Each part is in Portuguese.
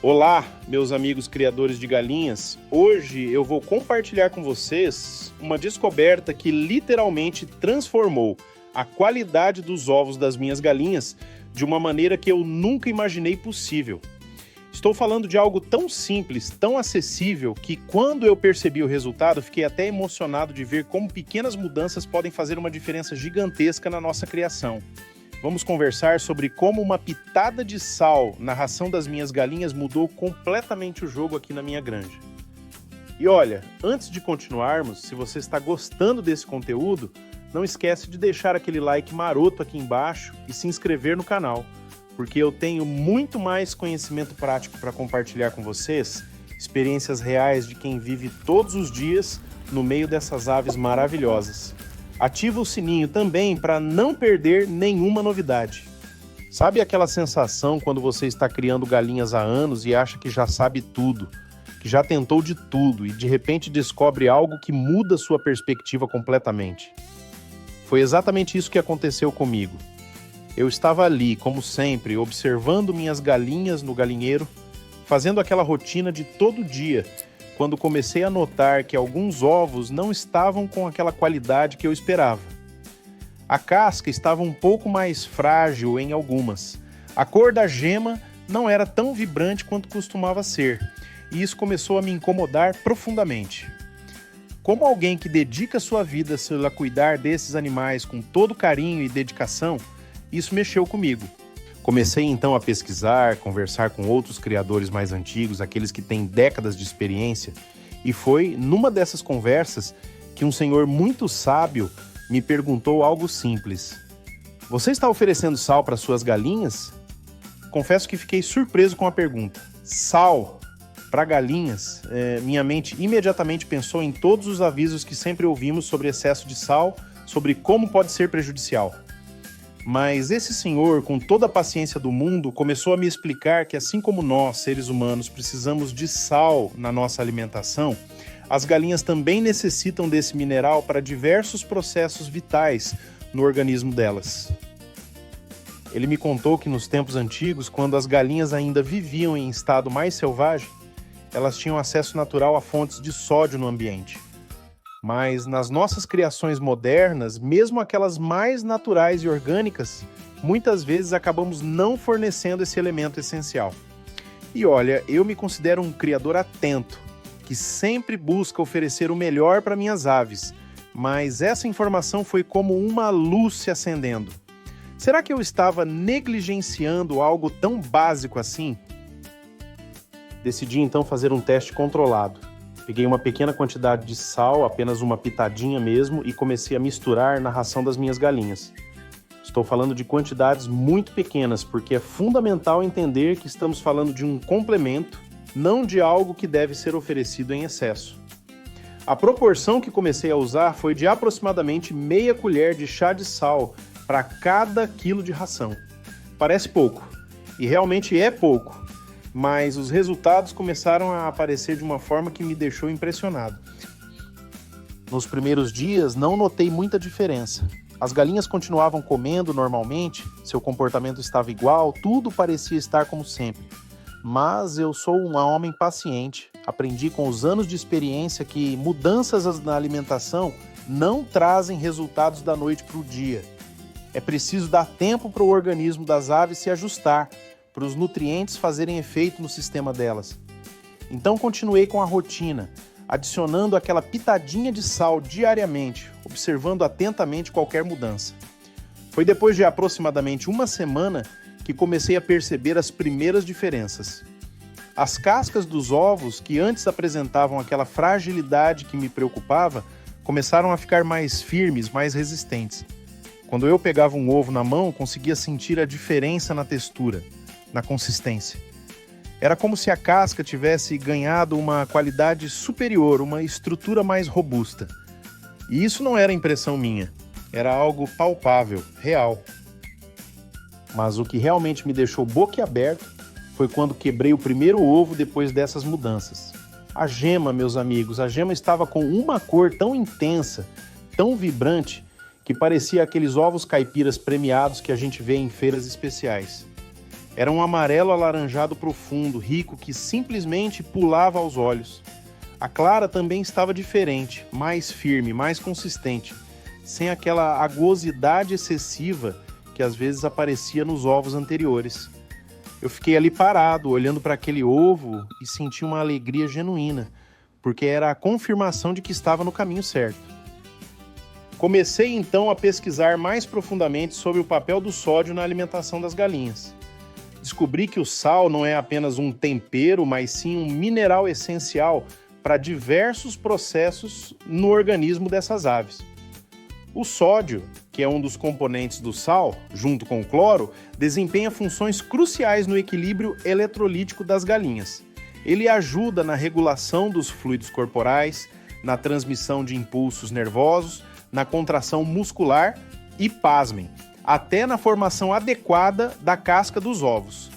Olá, meus amigos criadores de galinhas. Hoje eu vou compartilhar com vocês uma descoberta que literalmente transformou a qualidade dos ovos das minhas galinhas de uma maneira que eu nunca imaginei possível. Estou falando de algo tão simples, tão acessível, que quando eu percebi o resultado, fiquei até emocionado de ver como pequenas mudanças podem fazer uma diferença gigantesca na nossa criação. Vamos conversar sobre como uma pitada de sal na ração das minhas galinhas mudou completamente o jogo aqui na minha granja. E olha, antes de continuarmos, se você está gostando desse conteúdo, não esquece de deixar aquele like maroto aqui embaixo e se inscrever no canal, porque eu tenho muito mais conhecimento prático para compartilhar com vocês, experiências reais de quem vive todos os dias no meio dessas aves maravilhosas. Ativa o sininho também para não perder nenhuma novidade. Sabe aquela sensação quando você está criando galinhas há anos e acha que já sabe tudo, que já tentou de tudo e de repente descobre algo que muda sua perspectiva completamente? Foi exatamente isso que aconteceu comigo. Eu estava ali, como sempre, observando minhas galinhas no galinheiro, fazendo aquela rotina de todo dia, quando comecei a notar que alguns ovos não estavam com aquela qualidade que eu esperava. A casca estava um pouco mais frágil em algumas. A cor da gema não era tão vibrante quanto costumava ser, e isso começou a me incomodar profundamente. Como alguém que dedica sua vida a cuidar desses animais com todo carinho e dedicação, isso mexeu comigo. Comecei então a pesquisar, conversar com outros criadores mais antigos, aqueles que têm décadas de experiência, e foi numa dessas conversas que um senhor muito sábio me perguntou algo simples. Você está oferecendo sal para suas galinhas? Confesso que fiquei surpreso com a pergunta. Sal para galinhas? Minha mente imediatamente pensou em todos os avisos que sempre ouvimos sobre excesso de sal, sobre como pode ser prejudicial. Mas esse senhor, com toda a paciência do mundo, começou a me explicar que assim como nós, seres humanos, precisamos de sal na nossa alimentação, as galinhas também necessitam desse mineral para diversos processos vitais no organismo delas. Ele me contou que nos tempos antigos, quando as galinhas ainda viviam em estado mais selvagem, elas tinham acesso natural a fontes de sódio no ambiente. Mas nas nossas criações modernas, mesmo aquelas mais naturais e orgânicas, muitas vezes acabamos não fornecendo esse elemento essencial. E olha, eu me considero um criador atento, que sempre busca oferecer o melhor para minhas aves, mas essa informação foi como uma luz se acendendo. Será que eu estava negligenciando algo tão básico assim? Decidi então fazer um teste controlado. Peguei uma pequena quantidade de sal, apenas uma pitadinha mesmo, e comecei a misturar na ração das minhas galinhas. Estou falando de quantidades muito pequenas, porque é fundamental entender que estamos falando de um complemento, não de algo que deve ser oferecido em excesso. A proporção que comecei a usar foi de aproximadamente meia colher de chá de sal para cada quilo de ração. Parece pouco, e realmente é pouco. Mas os resultados começaram a aparecer de uma forma que me deixou impressionado. Nos primeiros dias, não notei muita diferença. As galinhas continuavam comendo normalmente, seu comportamento estava igual, tudo parecia estar como sempre. Mas eu sou um homem paciente. Aprendi com os anos de experiência que mudanças na alimentação não trazem resultados da noite para o dia. É preciso dar tempo para o organismo das aves se ajustar, para os nutrientes fazerem efeito no sistema delas. Então continuei com a rotina, adicionando aquela pitadinha de sal diariamente, observando atentamente qualquer mudança. Foi depois de aproximadamente uma semana que comecei a perceber as primeiras diferenças. As cascas dos ovos, que antes apresentavam aquela fragilidade que me preocupava, começaram a ficar mais firmes, mais resistentes. Quando eu pegava um ovo na mão, conseguia sentir a diferença na textura, na consistência. Era como se a casca tivesse ganhado uma qualidade superior, uma estrutura mais robusta. E isso não era impressão minha, era algo palpável, real. Mas o que realmente me deixou boquiaberto foi quando quebrei o primeiro ovo depois dessas mudanças. A gema, meus amigos, a gema estava com uma cor tão intensa, tão vibrante, que parecia aqueles ovos caipiras premiados que a gente vê em feiras especiais. Era um amarelo alaranjado profundo, rico, que simplesmente pulava aos olhos. A clara também estava diferente, mais firme, mais consistente, sem aquela aguosidade excessiva que às vezes aparecia nos ovos anteriores. Eu fiquei ali parado, olhando para aquele ovo e senti uma alegria genuína, porque era a confirmação de que estava no caminho certo. Comecei então a pesquisar mais profundamente sobre o papel do sódio na alimentação das galinhas. Descobri que o sal não é apenas um tempero, mas sim um mineral essencial para diversos processos no organismo dessas aves. O sódio, que é um dos componentes do sal, junto com o cloro, desempenha funções cruciais no equilíbrio eletrolítico das galinhas. Ele ajuda na regulação dos fluidos corporais, na transmissão de impulsos nervosos, na contração muscular e, pasmem, até na formação adequada da casca dos ovos.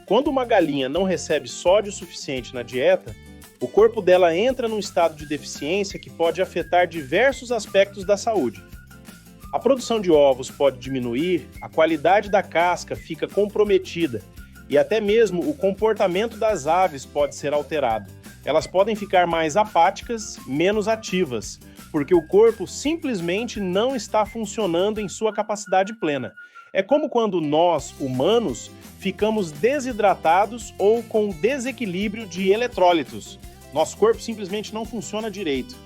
Quando uma galinha não recebe sódio suficiente na dieta, o corpo dela entra num estado de deficiência que pode afetar diversos aspectos da saúde. A produção de ovos pode diminuir, a qualidade da casca fica comprometida e até mesmo o comportamento das aves pode ser alterado. Elas podem ficar mais apáticas, menos ativas, porque o corpo simplesmente não está funcionando em sua capacidade plena. É como quando nós, humanos, ficamos desidratados ou com desequilíbrio de eletrólitos. Nosso corpo simplesmente não funciona direito.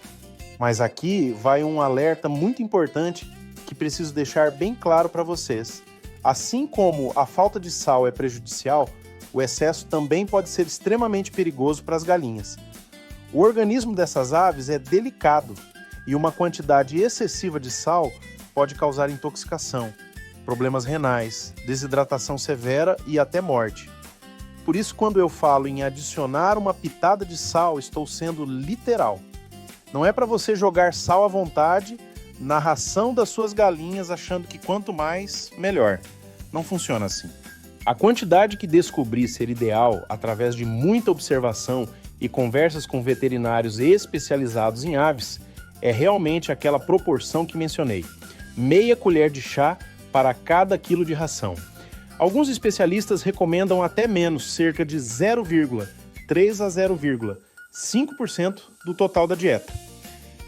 Mas aqui vai um alerta muito importante que preciso deixar bem claro para vocês. Assim como a falta de sal é prejudicial, o excesso também pode ser extremamente perigoso para as galinhas. O organismo dessas aves é delicado e uma quantidade excessiva de sal pode causar intoxicação, problemas renais, desidratação severa e até morte. Por isso, quando eu falo em adicionar uma pitada de sal, estou sendo literal. Não é para você jogar sal à vontade na ração das suas galinhas achando que quanto mais, melhor. Não funciona assim. A quantidade que descobri ser ideal através de muita observação e conversas com veterinários especializados em aves é realmente aquela proporção que mencionei. Meia colher de chá para cada quilo de ração. Alguns especialistas recomendam até menos, cerca de 0,3 a 0,5% do total da dieta.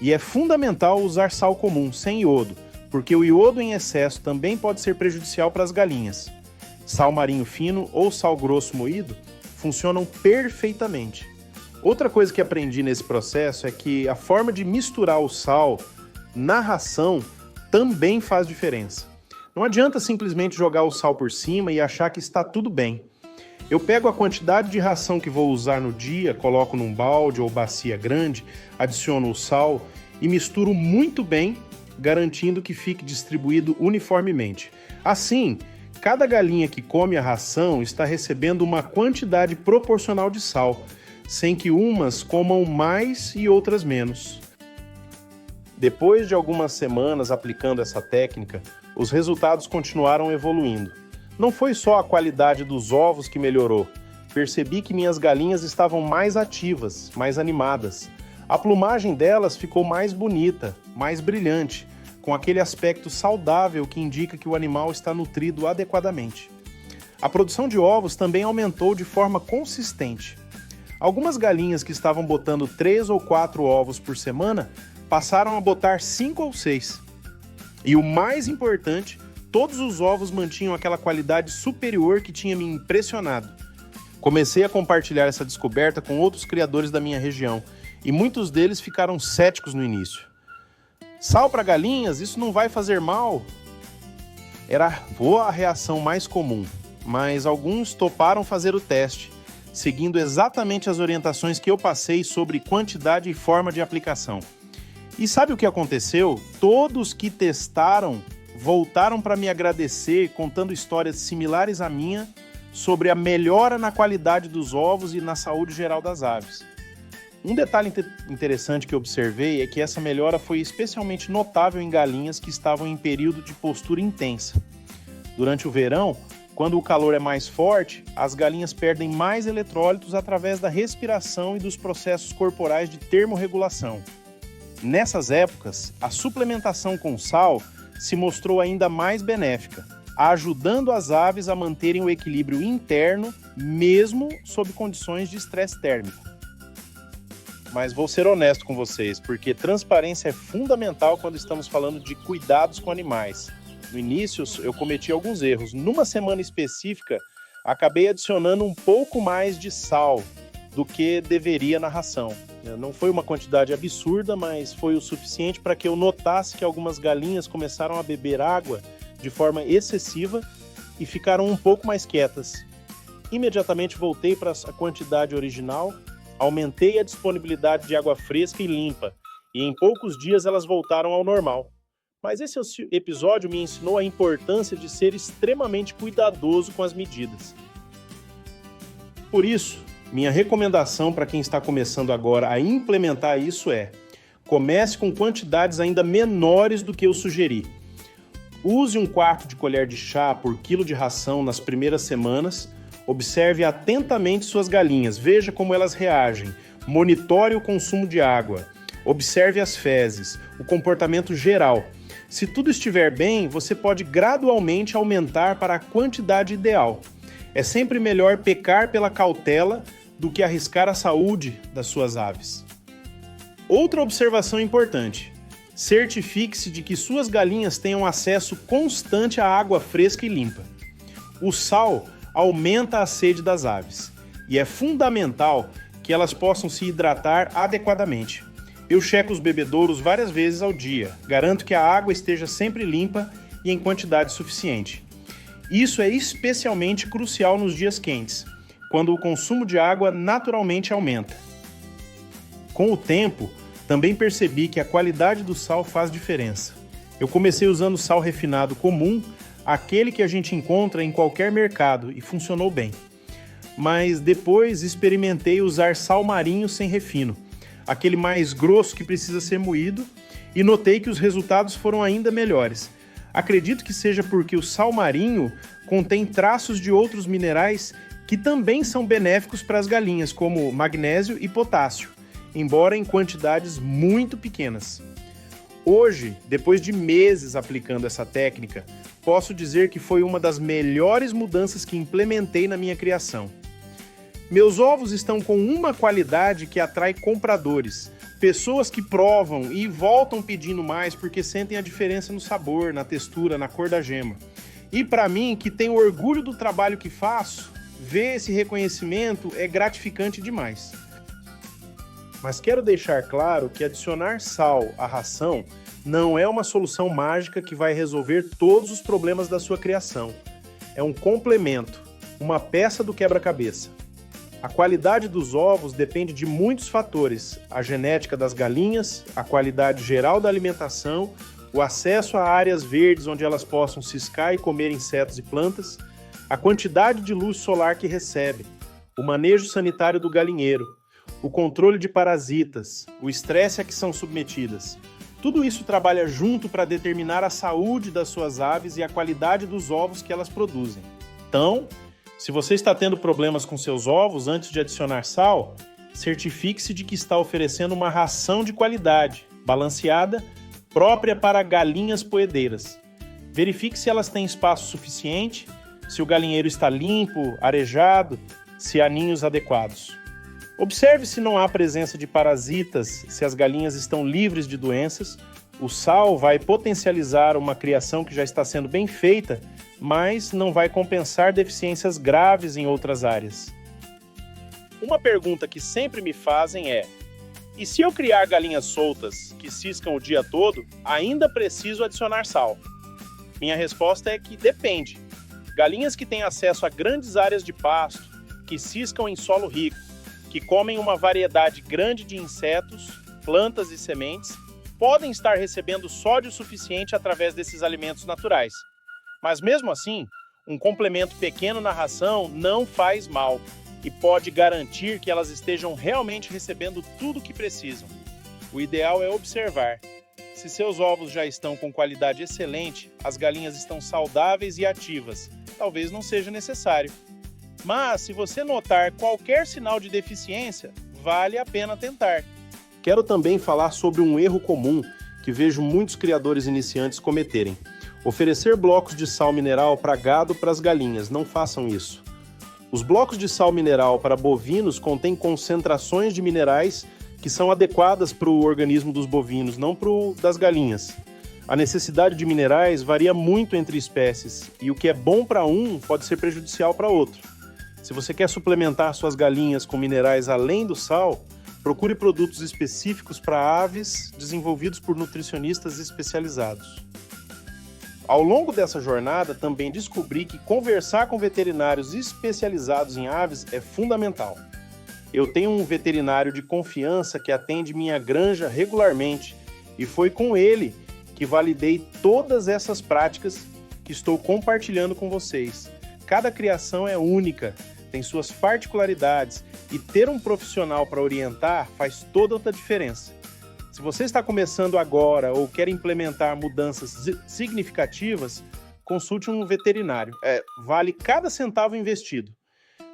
E é fundamental usar sal comum, sem iodo, porque o iodo em excesso também pode ser prejudicial para as galinhas. Sal marinho fino ou sal grosso moído funcionam perfeitamente. Outra coisa que aprendi nesse processo é que a forma de misturar o sal na ração também faz diferença. Não adianta simplesmente jogar o sal por cima e achar que está tudo bem. Eu pego a quantidade de ração que vou usar no dia, coloco num balde ou bacia grande, adiciono o sal e misturo muito bem, garantindo que fique distribuído uniformemente. Assim, cada galinha que come a ração está recebendo uma quantidade proporcional de sal, sem que umas comam mais e outras menos. Depois de algumas semanas aplicando essa técnica, os resultados continuaram evoluindo. Não foi só a qualidade dos ovos que melhorou. Percebi que minhas galinhas estavam mais ativas, mais animadas. A plumagem delas ficou mais bonita, mais brilhante, com aquele aspecto saudável que indica que o animal está nutrido adequadamente. A produção de ovos também aumentou de forma consistente. Algumas galinhas que estavam botando 3 ou 4 ovos por semana passaram a botar 5 ou 6. E o mais importante, todos os ovos mantinham aquela qualidade superior que tinha me impressionado. Comecei a compartilhar essa descoberta com outros criadores da minha região e muitos deles ficaram céticos no início. Sal para galinhas? Isso não vai fazer mal? Era a reação mais comum, mas alguns toparam fazer o teste, seguindo exatamente as orientações que eu passei sobre quantidade e forma de aplicação. E sabe o que aconteceu? Todos que testaram voltaram para me agradecer, contando histórias similares à minha sobre a melhora na qualidade dos ovos e na saúde geral das aves. Um detalhe interessante que observei é que essa melhora foi especialmente notável em galinhas que estavam em período de postura intensa. Durante o verão, quando o calor é mais forte, as galinhas perdem mais eletrólitos através da respiração e dos processos corporais de termorregulação. Nessas épocas, a suplementação com sal se mostrou ainda mais benéfica. ajudando as aves a manterem o equilíbrio interno, mesmo sob condições de estresse térmico. Mas vou ser honesto com vocês, porque transparência é fundamental quando estamos falando de cuidados com animais. No início, eu cometi alguns erros. Numa semana específica, acabei adicionando um pouco mais de sal do que deveria na ração. Não foi uma quantidade absurda, mas foi o suficiente para que eu notasse que algumas galinhas começaram a beber água de forma excessiva e ficaram um pouco mais quietas. Imediatamente voltei para a quantidade original, aumentei a disponibilidade de água fresca e limpa, e em poucos dias elas voltaram ao normal. Mas esse episódio me ensinou a importância de ser extremamente cuidadoso com as medidas. Por isso, minha recomendação para quem está começando agora a implementar isso é: comece com quantidades ainda menores do que eu sugeri. Use 1/4 de colher de chá por quilo de ração nas primeiras semanas. Observe atentamente suas galinhas, veja como elas reagem, monitore o consumo de água, observe as fezes, o comportamento geral. Se tudo estiver bem, você pode gradualmente aumentar para a quantidade ideal. É sempre melhor pecar pela cautela do que arriscar a saúde das suas aves. Outra observação importante: certifique-se de que suas galinhas tenham acesso constante à água fresca e limpa. O sal aumenta a sede das aves e é fundamental que elas possam se hidratar adequadamente. Eu checo os bebedouros várias vezes ao dia, garanto que a água esteja sempre limpa e em quantidade suficiente. Isso é especialmente crucial nos dias quentes, quando o consumo de água naturalmente aumenta. Com o tempo, também percebi que a qualidade do sal faz diferença. Eu comecei usando sal refinado comum, aquele que a gente encontra em qualquer mercado, e funcionou bem. Mas depois experimentei usar sal marinho sem refino, aquele mais grosso que precisa ser moído, e notei que os resultados foram ainda melhores. Acredito que seja porque o sal marinho contém traços de outros minerais que também são benéficos para as galinhas, como magnésio e potássio, embora em quantidades muito pequenas. Hoje, depois de meses aplicando essa técnica, posso dizer que foi uma das melhores mudanças que implementei na minha criação. Meus ovos estão com uma qualidade que atrai compradores, pessoas que provam e voltam pedindo mais porque sentem a diferença no sabor, na textura, na cor da gema. E para mim, que tenho orgulho do trabalho que faço, ver esse reconhecimento é gratificante demais. Mas quero deixar claro que adicionar sal à ração não é uma solução mágica que vai resolver todos os problemas da sua criação. É um complemento, uma peça do quebra-cabeça. A qualidade dos ovos depende de muitos fatores: a genética das galinhas, a qualidade geral da alimentação, o acesso a áreas verdes onde elas possam ciscar e comer insetos e plantas, a quantidade de luz solar que recebe, o manejo sanitário do galinheiro, o controle de parasitas, o estresse a que são submetidas. Tudo isso trabalha junto para determinar a saúde das suas aves e a qualidade dos ovos que elas produzem. Então, se você está tendo problemas com seus ovos antes de adicionar sal, certifique-se de que está oferecendo uma ração de qualidade, balanceada, própria para galinhas poedeiras. Verifique se elas têm espaço suficiente, se o galinheiro está limpo, arejado, se há ninhos adequados. Observe se não há presença de parasitas, se as galinhas estão livres de doenças. O sal vai potencializar uma criação que já está sendo bem feita, mas não vai compensar deficiências graves em outras áreas. Uma pergunta que sempre me fazem é: e se eu criar galinhas soltas que ciscam o dia todo, ainda preciso adicionar sal? Minha resposta é que depende. Galinhas que têm acesso a grandes áreas de pasto, que ciscam em solo rico, que comem uma variedade grande de insetos, plantas e sementes, podem estar recebendo sódio suficiente através desses alimentos naturais. Mas mesmo assim, um complemento pequeno na ração não faz mal e pode garantir que elas estejam realmente recebendo tudo o que precisam. O ideal é observar. Se seus ovos já estão com qualidade excelente, as galinhas estão saudáveis e ativas, talvez não seja necessário. Mas, se você notar qualquer sinal de deficiência, vale a pena tentar. Quero também falar sobre um erro comum que vejo muitos criadores iniciantes cometerem: Oferecer blocos de sal mineral para gado para as galinhas, não façam isso. Os blocos de sal mineral para bovinos contêm concentrações de minerais que são adequadas para o organismo dos bovinos, não para o das galinhas. A necessidade de minerais varia muito entre espécies e o que é bom para um pode ser prejudicial para outro. Se você quer suplementar suas galinhas com minerais além do sal, procure produtos específicos para aves desenvolvidos por nutricionistas especializados. Ao longo dessa jornada, também descobri que conversar com veterinários especializados em aves é fundamental. Eu tenho um veterinário de confiança que atende minha granja regularmente e foi com ele que validei todas essas práticas que estou compartilhando com vocês. Cada criação é única, tem suas particularidades e ter um profissional para orientar faz toda outra diferença. Se você está começando agora ou quer implementar mudanças significativas, consulte um veterinário. Vale cada centavo investido.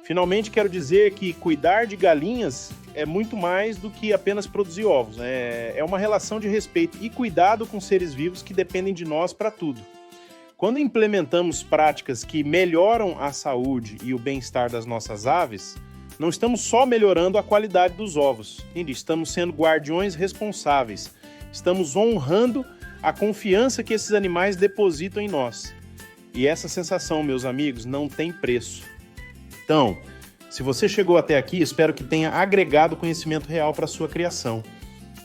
Finalmente, quero dizer que cuidar de galinhas é muito mais do que apenas produzir ovos. É uma relação de respeito e cuidado com seres vivos que dependem de nós para tudo. Quando implementamos práticas que melhoram a saúde e o bem-estar das nossas aves, não estamos só melhorando a qualidade dos ovos, estamos sendo guardiões responsáveis, estamos honrando a confiança que esses animais depositam em nós. E essa sensação, meus amigos, não tem preço. Então, se você chegou até aqui, espero que tenha agregado conhecimento real para a sua criação.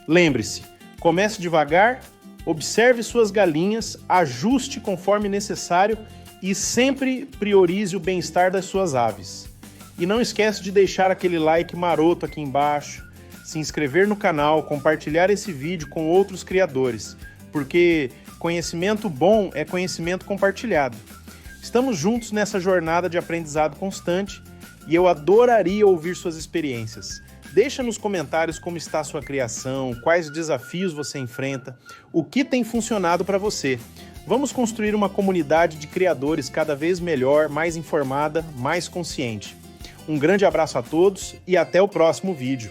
Lembre-se, comece devagar, observe suas galinhas, ajuste conforme necessário e sempre priorize o bem-estar das suas aves. E não esquece de deixar aquele like maroto aqui embaixo, se inscrever no canal, compartilhar esse vídeo com outros criadores, porque conhecimento bom é conhecimento compartilhado. Estamos juntos nessa jornada de aprendizado constante e eu adoraria ouvir suas experiências. Deixa nos comentários como está a sua criação, quais desafios você enfrenta, o que tem funcionado para você. Vamos construir uma comunidade de criadores cada vez melhor, mais informada, mais consciente. Um grande abraço a todos e até o próximo vídeo.